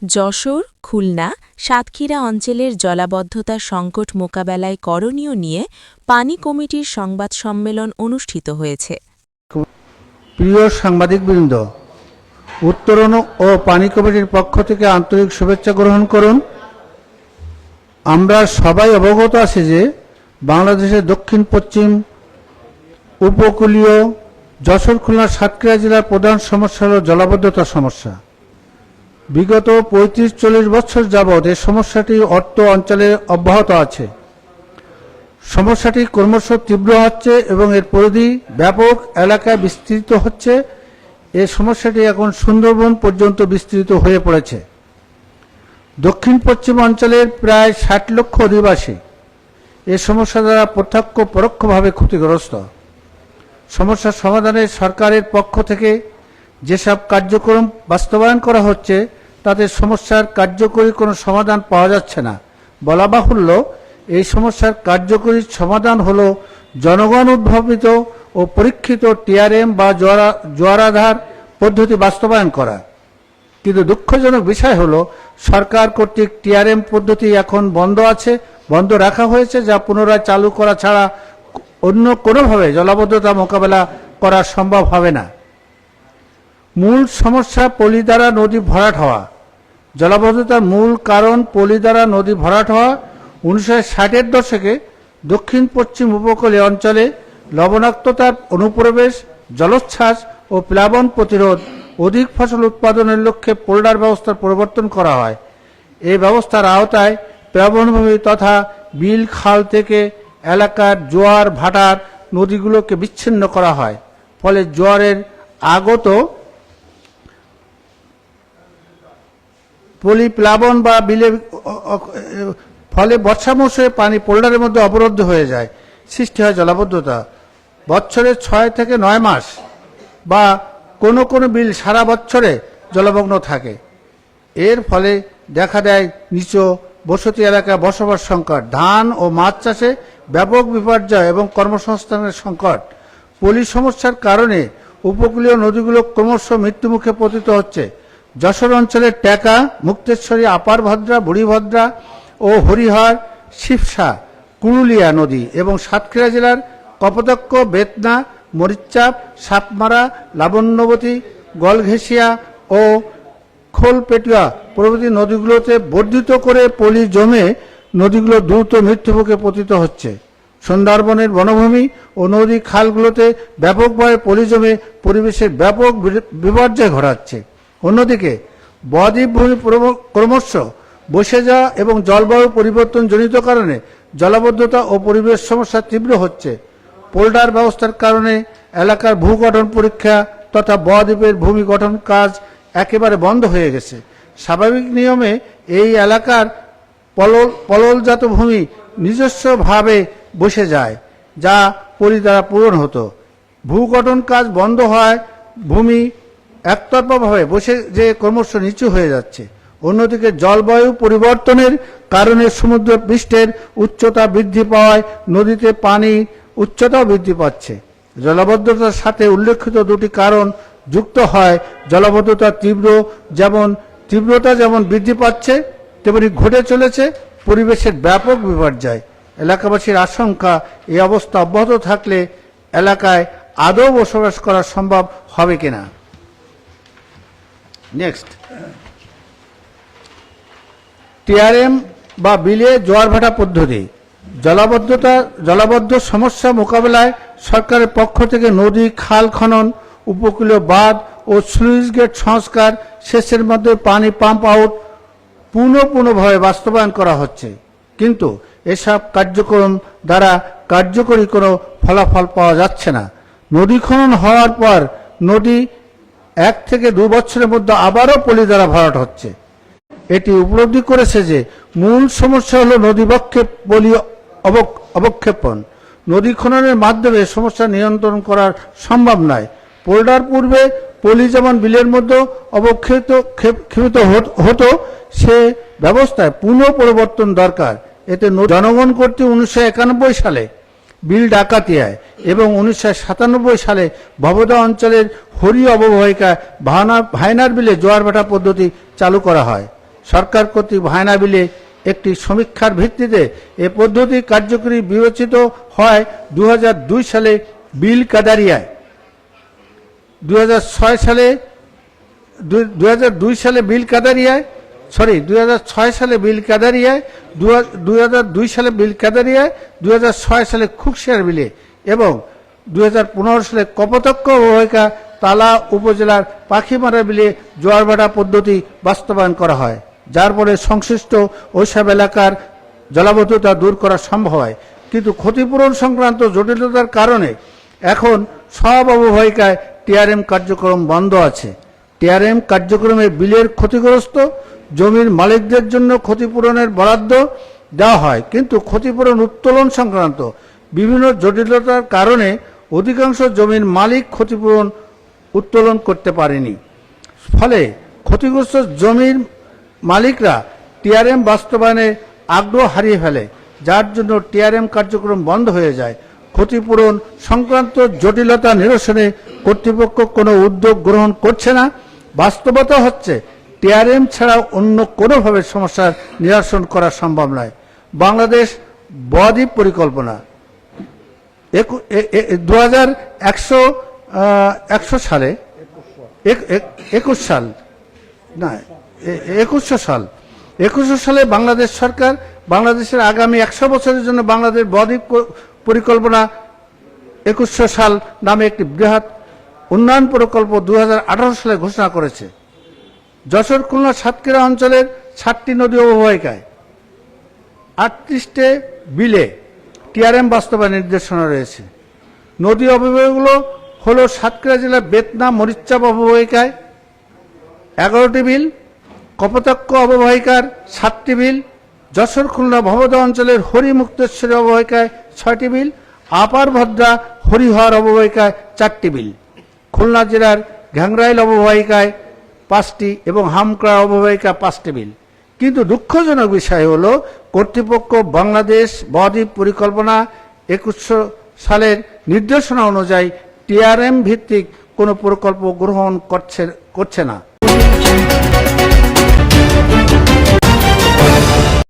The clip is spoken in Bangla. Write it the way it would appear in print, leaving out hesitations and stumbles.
যশোর, খুলনা, সাতক্ষীরা অঞ্চলের জলাবদ্ধতা সংকট মোকাবেলায় করণীয় নিয়ে পানি কমিটির সংবাদ সম্মেলন অনুষ্ঠিত হয়েছে। প্রিয় সাংবাদিকবৃন্দ, উত্তরণ ও পানি কমিটির পক্ষ থেকে আন্তরিক শুভেচ্ছা গ্রহণ করুন। আমরা সবাই অবগত আছি যে বাংলাদেশের দক্ষিণ পশ্চিম উপকূলীয় যশোর, খুলনা, সাতক্ষীরা জেলার প্রধান সমস্যা হল জলাবদ্ধতার সমস্যা। বিগত ৩৫-৪০ বছর যাবৎ এই সমস্যাটি অত্র অঞ্চলে অব্যাহত আছে। সমস্যাটি ক্রমশ তীব্র হচ্ছে এবং এর পরিধি ব্যাপক এলাকায় বিস্তৃত হচ্ছে। এই সমস্যাটি এখন সুন্দরবন পর্যন্ত বিস্তৃত হয়ে পড়েছে। দক্ষিণ পশ্চিম অঞ্চলের প্রায় ৬০ লক্ষ অধিবাসী এই সমস্যা দ্বারা প্রত্যক্ষ পরোক্ষভাবে ক্ষতিগ্রস্ত। সমস্যার সমাধানে সরকারের পক্ষ থেকে যেসব কার্যক্রম বাস্তবায়ন করা হচ্ছে তাতে সমস্যার কার্যকরী কোনো সমাধান পাওয়া যাচ্ছে না। বলা বাহুল্য, এই সমস্যার কার্যকরী সমাধান হল জনগণ উদ্ভাবিত ও পরীক্ষিত টিআরএম বা জোয়ারাধার পদ্ধতি বাস্তবায়ন করা। কিন্তু দুঃখজনক বিষয় হল সরকার কর্তৃক টিআরএম পদ্ধতি এখন বন্ধ রাখা হয়েছে, যা পুনরায় চালু করা ছাড়া অন্য কোনোভাবে জলাবদ্ধতা মোকাবেলা করা সম্ভব হবে না। মূল সমস্যা পলি দ্বারা নদী ভরাট হওয়া। জলাবদ্ধতার মূল কারণ পলি দ্বারা নদী ভরাট হওয়া। 1960-এর দশকে দক্ষিণ পশ্চিম উপকূলীয় অঞ্চলে লবণাক্ততার অনুপ্রবেশ, জলোচ্ছ্বাস ও প্লাবন প্রতিরোধ, অধিক ফসল উৎপাদনের লক্ষ্যে পোল্ডার ব্যবস্থার পরিবর্তন করা হয়। এই ব্যবস্থার আওতায় প্লাবনভূমি তথা বিল, খাল থেকে এলাকার জোয়ার ভাটার নদীগুলোকে বিচ্ছিন্ন করা হয়। ফলে জোয়ারের আগত পলি প্লাবন বা বিলে ফলে বর্ষা মৌসুমে পানি পোল্ডারের মধ্যে অবরুদ্ধ হয়ে যায়, সৃষ্টি হয় জলাবদ্ধতা। বছরে ৬ থেকে ৯ মাস বা কোনো কোনো বিল সারা বছরে জলমগ্ন থাকে। এর ফলে দেখা দেয় নিচু বসতি এলাকায় বসবাস সংকট, ধান ও মাছ চাষে ব্যাপক বিপর্যয় এবং কর্মসংস্থানের সংকট। পলি সমস্যার কারণে উপকূলীয় নদীগুলো ক্রমশ মৃত্যুমুখে পতিত হচ্ছে। যশোর অঞ্চলের টেকা, মুক্তেশ্বরী, আপার ভদ্রা, বুড়িভদ্রা ও হরিহর, শিবসা, কুরুলিয়া নদী এবং সাতক্ষীরা জেলার কপোতাক্ষ, বেতনা, মরিচাপ, সাপমারা, লাবণ্যবতী, গলঘেঁষিয়া ও খোলপেটুয়া প্রভৃতি নদীগুলোতে বর্ধিত করে পলি জমে নদীগুলো দ্রুত মৃত্যুমুখে পতিত হচ্ছে। সুন্দরবনের বনভূমি ও নদী খালগুলোতে ব্যাপকভাবে পলি জমে পরিবেশের ব্যাপক বিপর্যয় ঘটাচ্ছে। অন্যদিকে বদ্বীপ ভূমি ক্রমশ বসে যাওয়া এবং জলবায়ু পরিবর্তনজনিত কারণে জলাবদ্ধতা ও পরিবেশ সমস্যা তীব্র হচ্ছে। পোল্ডার ব্যবস্থার কারণে এলাকার ভূগঠন পরীক্ষা তথা বদ্বীপের ভূমি গঠন কাজ একেবারে বন্ধ হয়ে গেছে। স্বাভাবিক নিয়মে এই এলাকার পললজাত ভূমি নিজস্বভাবে বসে যায়, যা পলি দ্বারা পূরণ হতো। ভূগঠন কাজ বন্ধ হয়, ভূমি একতরফাভাবে বসে যে ক্রমশ নিচু হয়ে যাচ্ছে। অন্যদিকে জলবায়ু পরিবর্তনের কারণে সমুদ্র পৃষ্ঠের উচ্চতা বৃদ্ধি পাওয়ায় নদীতে পানি উচ্চতাও বৃদ্ধি পাচ্ছে। জলাবদ্ধতার সাথে উল্লেখিত দুটি কারণ যুক্ত হয় জলাবদ্ধতার তীব্রতা যেমন বৃদ্ধি পাচ্ছে তেমনি ঘটে চলেছে পরিবেশের ব্যাপক বিপর্যয়। এলাকাবাসীর আশঙ্কা, এই অবস্থা অব্যাহত থাকলে এলাকায় আদৌ বসবাস করা সম্ভব হবে কিনা। নেক্সট, টিআরএম বা বিলে জোয়ার ভাটা পদ্ধতি। জলাবদ্ধ সমস্যা মোকাবেলায় সরকারের পক্ষ থেকে নদী, খাল খনন, উপকূলীয় বাঁধ ও স্লুইস গেট সংস্কার, সেচের মধ্যে পানি পাম্প আউট পুনঃভাবে বাস্তবায়ন করা হচ্ছে। কিন্তু এসব কার্যক্রম দ্বারা কার্যকরী কোনো ফলাফল পাওয়া যাচ্ছে না। নদী খনন হওয়ার পর নদী 1 থেকে 2 বছরের মধ্যে আবারও পলি দ্বারা ভরাট হচ্ছে। এটি উপলব্ধি করেছে যে মূল সমস্যা হল নদীবক্ষে পলি অবক্ষেপণ। নদী খননের মাধ্যমে সমস্যা নিয়ন্ত্রণ করা সম্ভব নয়। পোল্ডার পূর্বে পলি যেমন বিলের মধ্যে অবক্ষেপিত হতো, সে ব্যবস্থায় পরিবর্তন দরকার। এতে জনগণ কর্তৃক 1991 সালে বিল ডাকাতি হয় এবং 1997 সালে ভবদা অঞ্চলের হরি অববাহিকা ভাইনার বিলে জোয়ার ভাটা পদ্ধতি চালু করা হয়। সরকার কর্তৃক ভায়না বিলে একটি সমীক্ষার ভিত্তিতে এ পদ্ধতি কার্যকরী বিবেচিত হয় 2002 সালে বিল কাদারিয়ায়। 2006 সালে 2002 সালে বিল কাদারিয়ায় 2006 সালে বিল কাদারিয়ায় 2002 সালে বিল কাদারিয়ায় 2006 সালে খুকশিয়ার বিলে এবং 2015 সালে কপোতাক্ষ অববাহিকা তালা উপজেলার পাখিমারা বিলে জোয়ারভাটা পদ্ধতি বাস্তবায়ন করা হয়, যার ফলে সংশ্লিষ্ট ওইসব এলাকার জলাবদ্ধতা দূর করা সম্ভব হয়। কিন্তু ক্ষতিপূরণ সংক্রান্ত জটিলতার কারণে এখন সব অববাহিকায় টিআরএম কার্যক্রম বন্ধ আছে। টিআরএম কার্যক্রমে বিলের ক্ষতিগ্রস্ত জমির মালিকদের জন্য ক্ষতিপূরণের বরাদ্দ দেওয়া হয়, কিন্তু ক্ষতিপূরণ উত্তোলন সংক্রান্ত বিভিন্ন জটিলতার কারণে অধিকাংশ জমির মালিক ক্ষতিপূরণ উত্তোলন করতে পারেনি। ফলে ক্ষতিগ্রস্ত জমির মালিকরা টিআরএম বাস্তবায়নে আগ্রহ হারিয়ে ফেলে, যার জন্য টিআরএম কার্যক্রম বন্ধ হয়ে যায়। ক্ষতিপূরণ সংক্রান্ত জটিলতা নিরসনে কর্তৃপক্ষ কোনো উদ্যোগ গ্রহণ করছে না। বাস্তবতা হচ্ছে টিআরএম ছাড়া অন্য কোনোভাবে সমস্যার নিরসন করা সম্ভব নয়। বাংলাদেশ বদ্বীপ পরিকল্পনা 2100 সালে 2100 সালে বাংলাদেশ সরকার বাংলাদেশের আগামী 100 বছরের জন্য বাংলাদেশ বদ্বীপ পরিকল্পনা 2100 সাল নামে একটি বৃহৎ উন্নয়ন প্রকল্প 2018 সালে ঘোষণা করেছে। যশোর, খুলনা, সাতক্ষীরা অঞ্চলের 7টি নদী অববাহিকায় 38টে বিলে টিআরএম বাস্তবায়নের নির্দেশনা রয়েছে। নদী অববাহিকাগুলো হলো সাতক্ষীরা জেলার বেতনা মরিচ্চাপ অববাহিকায় 11টি বিল, কপোতাক্ষ অববাহিকার 7টি বিল, যশোর, খুলনা, ভবদহ অঞ্চলের হরিমুক্তেশ্বরী অববাহিকায় 6টি বিল, আপার ভদ্রা হরিহর অববাহিকায় 4টি বিল, খুলনা জেলার ঘ্যাংরাইল অববাহিকায় 5টি এবং হামক্রা অববাহিকা 5টি বিল। কিন্তু দুঃখজনক বিষয় হলো কর্তৃপক্ষ বাংলাদেশ বদ্বীপ পরিকল্পনা 2100 সালের নির্দেশনা অনুযায়ী টিআরএম ভিত্তিক কোনো প্রকল্প গ্রহণ করছে না।